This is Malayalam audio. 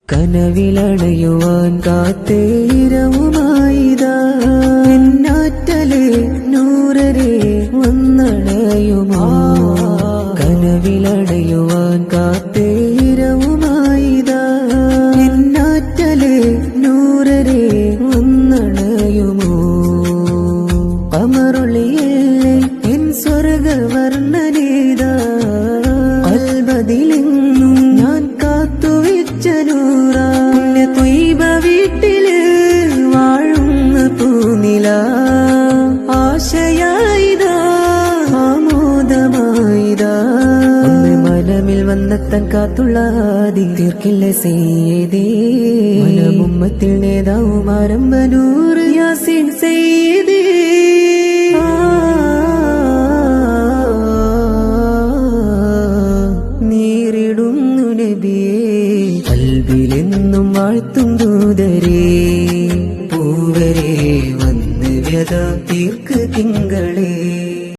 കനവിലണയുവാൻ കാത്തേരവുമായിതാ എന്നാറ്റലേ നൂറരേ വന്നണയുമോ കനവിലണയുവാൻ കാത്തേരവുമായിതാ എന്നാറ്റലേ നൂറരേ വന്നണയുമോ കമറുള്ളിയല്ലേ എൻ സ്വർഗവർണ്ണനേതാ അൽബദിലെങ്ങും ഞാൻ കാത്തുവെച്ച നൂറാ ത്വയ്ബ വീട്ടില് വാഴുന്ന പൂനില ആശയായിതാ ആമോദമായിതാ മനമിൽ വന്നെത്താൻ കാത്തുള്ള ആദി തീർക്കില്ല സയ്യിദേ മനമുമ്മത്തിൽ നേതാവും ആരംഭനൂർ യാസീൻ സയ്യിദേ നീറിടുന്നു നബിയേ കൽബിലെന്നും വാഴ്ത്തും ദൂതരേ പൂവരേ വന്ന് വ്യത തീർക്ക് തിങ്കളേ